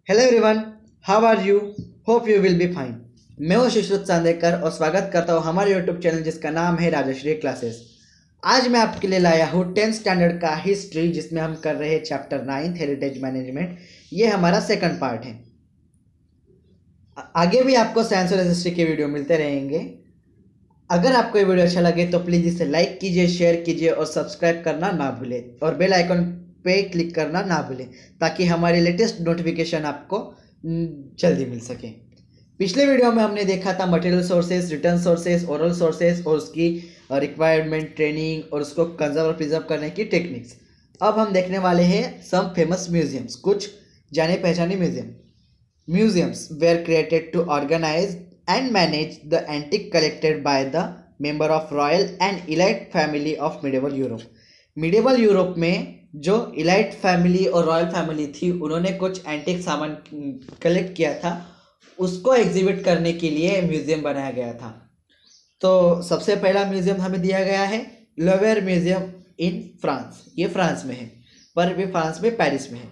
Hello everyone, how are you? Hope you will be fine. मैं हूं सुश्रुत चांदेकर और स्वागत करता हूं हमारे यूट्यूब चैनल जिसका नाम है राजश्री क्लासेस। आज मैं आपके लिए लाया हूं 10th स्टैंडर्ड का हिस्ट्री, जिसमें हम कर रहे हैं चैप्टर 9 हेरिटेज मैनेजमेंट। ये हमारा सेकंड पार्ट है। आगे भी आपको साइंस और हिस्ट्री के वीडियो मिलते रहेंगे। अगर आपको ये वीडियो अच्छा लगे तो प्लीज़ इसे लाइक कीजिए, शेयर कीजिए और सब्सक्राइब करना ना भूलें और बेल आइकन पे क्लिक करना ना भूलें ताकि हमारी लेटेस्ट नोटिफिकेशन आपको जल्दी मिल सके। पिछले वीडियो में हमने देखा था material sources, return sources, oral sources और उसकी रिक्वायरमेंट, ट्रेनिंग और उसको कंजर्व और प्रिजर्व करने की टेक्निक्स। अब हम देखने वाले हैं सम फेमस म्यूजियम्स, कुछ जाने पहचाने museum. Museums were created to organize and manage the antique collected by the member of royal and elite family of medieval Europe। medieval Europe में जो इलाइट फैमिली और रॉयल फैमिली थी, उन्होंने कुछ antique सामान कलेक्ट किया था, उसको एग्जिबिट करने के लिए म्यूजियम बनाया गया था। तो सबसे पहला म्यूजियम हमें दिया गया है लोवेर म्यूजियम इन फ्रांस। ये फ्रांस में है, पर भी फ्रांस में पेरिस में है।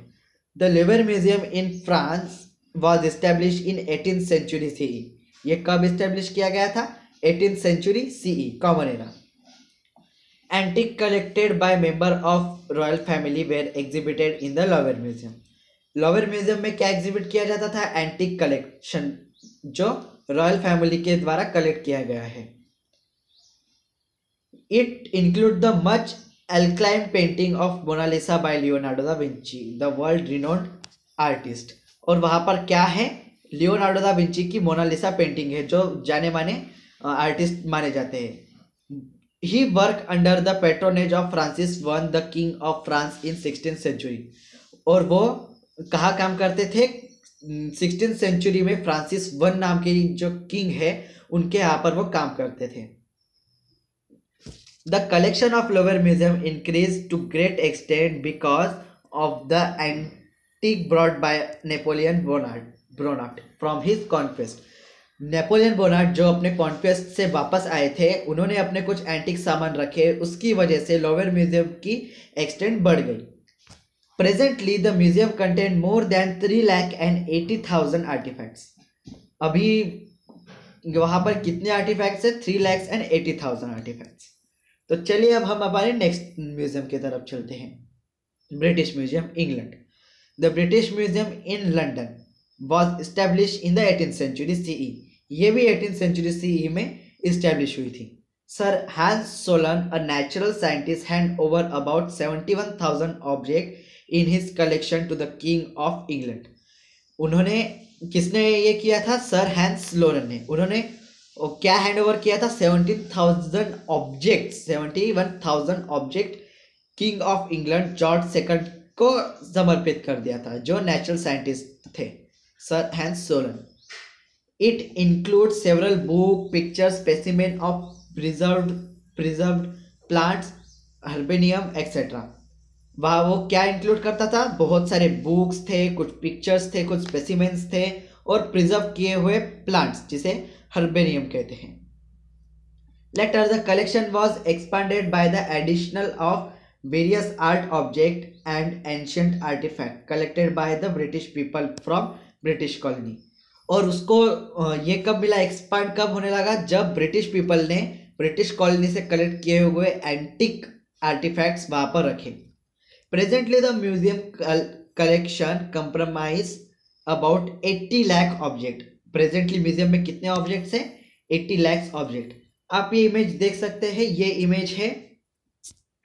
The Louvre museum in France was establish in 18th century CE। ये कब इस्टेब्लिश किया गया था? 18th century CE, common era. Antique collected by member of royal family were exhibited in the Louvre museum. Louvre museum में क्या exhibit किया जाता था? एंटिक कलेक्शन जो रॉयल फैमिली के द्वारा कलेक्ट किया गया है। It include the much acclaimed painting of Mona Lisa by Leonardo da Vinci, the world renowned artist. और वहां पर क्या है? लियोनार्डो दा विंची की मोनालिसा पेंटिंग है, जो जाने माने आर्टिस्ट माने जाते हैं। He work under the patronage of Francis one the king of France in 16th century. और वो कहाँ काम करते थे? 16th सेंचुरी में फ्रांसिस वन नाम के जो किंग है, उनके यहाँ पर वो काम करते थे। The collection of Louvre museum increase to great extent because of the antique brought by Napoleon Bonaparte from his conquest. Napoleon Bonaparte जो अपने कॉन्क्वेस्ट से वापस आए थे, उन्होंने अपने कुछ एंटिक सामान रखे, उसकी वजह से लोवेर म्यूजियम की एक्सटेंट बढ़ गई। Presently the museum contain more than 3,80,000 artifacts. अभी वहां पर कितने आर्टिफैक्ट्स है? 3,80,000 आर्टिफैक्ट्स। तो चलिए अब हम हमारे नेक्स्ट म्यूजियम की तरफ चलते हैं। British museum, England. The British museum in London was established in the 18th century CE। ये भी 18th century CE में establish हुई थी। Sir Hans Sloane, a natural scientist, hand over about 71,000 objects in his collection to the king of England। उन्होंने, किसने ये किया था? सर हैंस सोलन ने। उन्होंने क्या हैंड ओवर किया था? 71,000 object king of England George second को समर्पित कर दिया था, जो नेचुरल साइंटिस्ट थे, Sir Hans Solon। It includes several books, pictures, specimens of preserved plants, herbarium, etc। वहाँ वो क्या इंक्लूड करता था? बहुत सारे बुक्स थे, कुछ पिक्चर्स थे, कुछ स्पेसिमेंस थे और प्रिजर्व किए हुए प्लांट्स, जिसे हर्बेरियम कहते हैं। Later the collection was expanded by the additional of various art objects and ancient artifacts collected by the British people from British colony. और उसको ये कब मिला, एक्सपांड कब होने लगा? जब ब्रिटिश पीपल ने ब्रिटिश कॉलोनी से कलेक्ट किए हुए एंटिक आर्टिफैक्ट्स वहां पर रखे। Presently the museum collection compromise about 80 lakh object. Presently museum में कितने ऑब्जेक्ट्स हैं? 80 लाख ऑब्जेक्ट। आप ये इमेज देख सकते हैं, ये इमेज है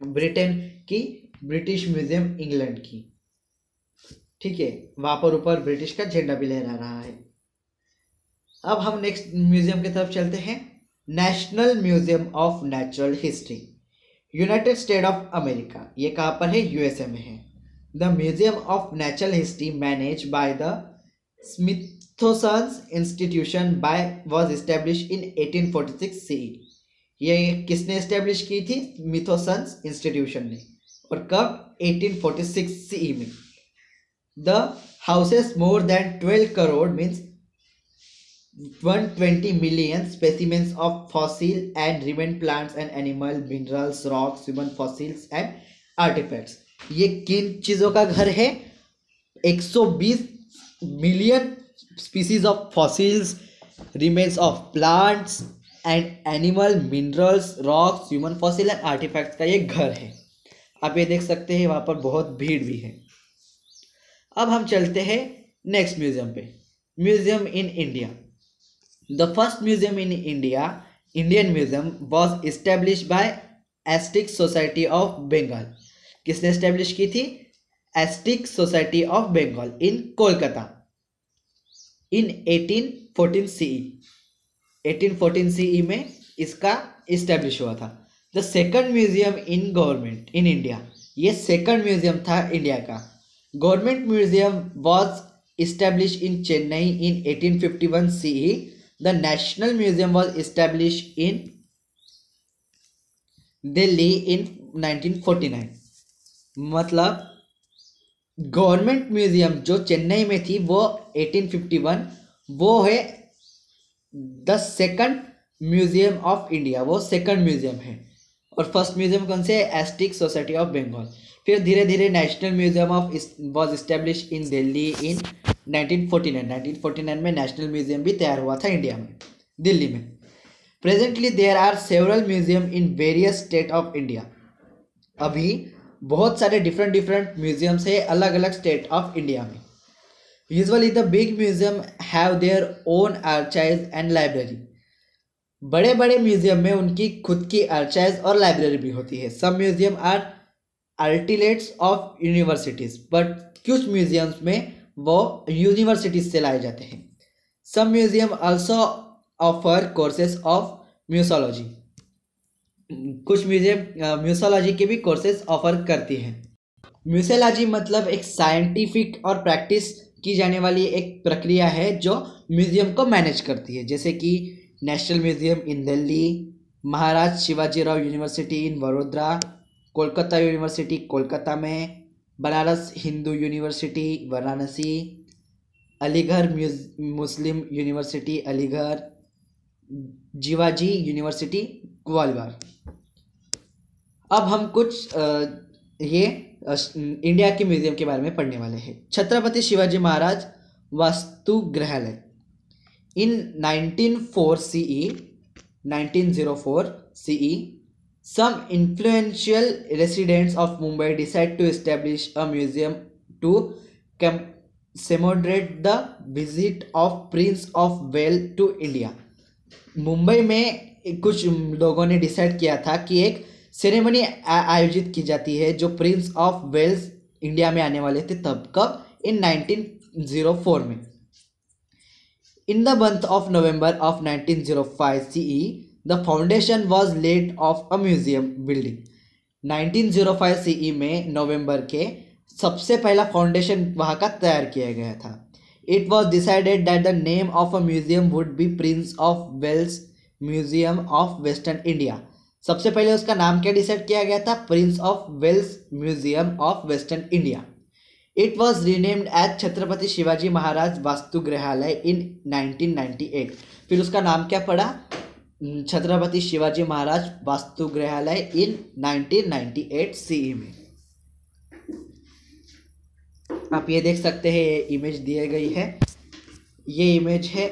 ब्रिटेन की, ब्रिटिश म्यूजियम इंग्लैंड की, ठीक है। वहां पर ऊपर ब्रिटिश का झंडा भी लहरा रहा है। अब हम नेक्स्ट म्यूजियम की तरफ चलते हैं। National museum of natural history, United state of America. ये कहाँ पर है? USA में है। The museum of natural history manage by the Smithsonian institution was establish in 1846 CE। ये किसने एस्टेब्लिश की थी? स्मिथसोनियन इंस्टीट्यूशन ने। और कब? 1846 CE में। The houses more than 12 crore, means 120 million specimens of fossil and remain plants and animal, minerals, rocks, human fossils and artifacts। ये किन चीजों का घर है? 120 million species of fossils, remains of plants and animal, minerals, rocks, human fossil and artifacts का ये घर है। आप ये देख सकते हैं वहाँ पर बहुत भीड़ भी है। अब हम चलते हैं नेक्स्ट म्यूजियम पे, museum in India. The first museum in India, Indian museum, was establish by Asiatic society of Bengal. किसने एस्टेब्लिश की थी? Asiatic society of Bengal in Kolkata in 1814 CE। 1814 CE में इसका इस्टेब्लिश हुआ था। The second museum in government in India, ये second museum था India का। Government museum was establish in Chennai in 1851 CE। The national museum was establish in Delhi in 1949। मतलब government museum जो चेन्नई में थी वो 1851, वो है the second museum of India, वो सेकंड म्यूजियम है। और फर्स्ट म्यूजियम कौन से? Asiatic society of Bengal. फिर धीरे धीरे national museum of was establish in Delhi in 1949। 1949 में नेशनल म्यूजियम भी तैयार हुआ था इंडिया में, दिल्ली में। Presently there are several museum in various state of India. अभी बहुत सारे डिफरेंट म्यूजियम्स है अलग अलग स्टेट ऑफ इंडिया में। Usually the big museum have their own archive and library. बड़े बड़े म्यूजियम में उनकी खुद की आर्चाइव और लाइब्रेरी भी होती है। Some museum are outlets of universities, but कुछ म्यूजियम्स में वो यूनिवर्सिटीज से लाए जाते हैं। Some museum also offer courses of museology. कुछ म्यूजियम म्यूसोलॉजी के भी कोर्सेज ऑफर करती हैं। म्यूसोलॉजी मतलब एक साइंटिफिक और प्रैक्टिस की जाने वाली एक प्रक्रिया है जो म्यूजियम को मैनेज करती है। जैसे कि national museum in Delhi, Maharaj Shivaji Rao university in Vadodara, Kolkata university Kolkata में, बनारस हिंदू यूनिवर्सिटी वाराणसी, अलीगढ़ मुस्लिम यूनिवर्सिटी अलीगढ़, जीवाजी यूनिवर्सिटी ग्वालियर। अब हम कुछ इंडिया के म्यूजियम के बारे में पढ़ने वाले हैं। छत्रपति शिवाजी महाराज वास्तुग्रहालय इन 1904 CE, some influential residents of Mumbai decide to establish a museum to commemorate the visit of Prince of Wales to India। Mumbai में कुछ लोगों ने डिसाइड किया था कि एक सेरेमनी आयोजित की जाती है जो प्रिंस ऑफ वेल्स इंडिया में आने वाले थे। तब कब? इन 1904 में। In the month of November of 1905 CE, the foundation was laid off a museum building. 1905 CE में नवंबर के सबसे पहला फाउंडेशन वहाँ का तैयार किया गया था। It was decided that the name of a museum would be Prince of Wales museum of western India. सबसे पहले उसका नाम क्या डिसाइड किया गया था? Prince of Wales museum of western India. It was renamed as Chhatrapati Shivaji Maharaj Vastusangrahalaya in 1998। फिर उसका नाम क्या पड़ा? छत्रपति शिवाजी महाराज वास्तुग्रहालय इन 1998 CE में। आप ये देख सकते हैं, ये इमेज दी गई है। ये इमेज है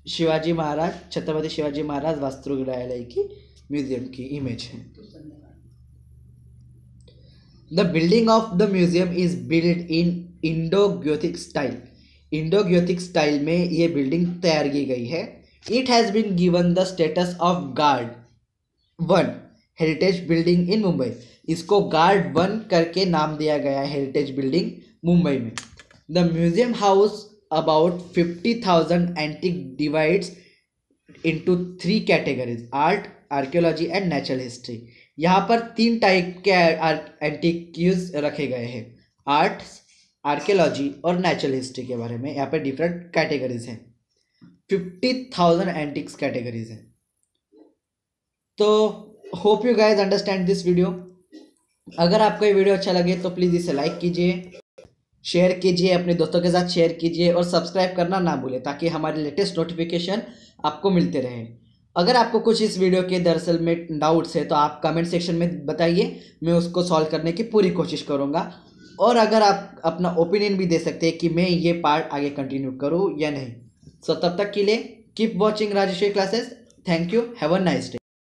शिवाजी महाराज, छत्रपति शिवाजी महाराज वास्तुग्रहालय की म्यूजियम की इमेज है। The building of the museum is build in Indo Gothic style. Indo Gothic style में ये बिल्डिंग तैयार की गई है। It has been given the status of grade 1 heritage building in Mumbai. इसको गार्ड 1 करके नाम दिया गया है, हेरिटेज बिल्डिंग मुंबई में। The museum house about 50,000 antique divides into 3 categories: art, archaeology and natural history. यहाँ पर 3 टाइप के एंटिक्यूज रखे गए हैं, आर्ट, आर्कियोलॉजी और नेचुरल हिस्ट्री के बारे में। यहाँ पर डिफरेंट कैटेगरीज हैं, 50,000 एंटिक्स कैटेगरीज हैं। तो hope you guys understand this video. अगर आपको ये वीडियो अच्छा लगे तो प्लीज़ इसे लाइक कीजिए, शेयर कीजिए, अपने दोस्तों के साथ शेयर कीजिए और सब्सक्राइब करना ना भूलें ताकि हमारे लेटेस्ट नोटिफिकेशन आपको मिलते रहे। अगर आपको कुछ इस वीडियो के दरअसल में डाउट्स है तो आप कमेंट सेक्शन में बताइए, मैं उसको सॉल्व करने की पूरी कोशिश करूँगा। और अगर आप अपना ओपिनियन भी दे सकते हैं कि मैं ये पार्ट आगे कंटिन्यू करूँ या नहीं। सो तब तक के लिए keep watching Rajeshwari classes. Thank you, have a nice day.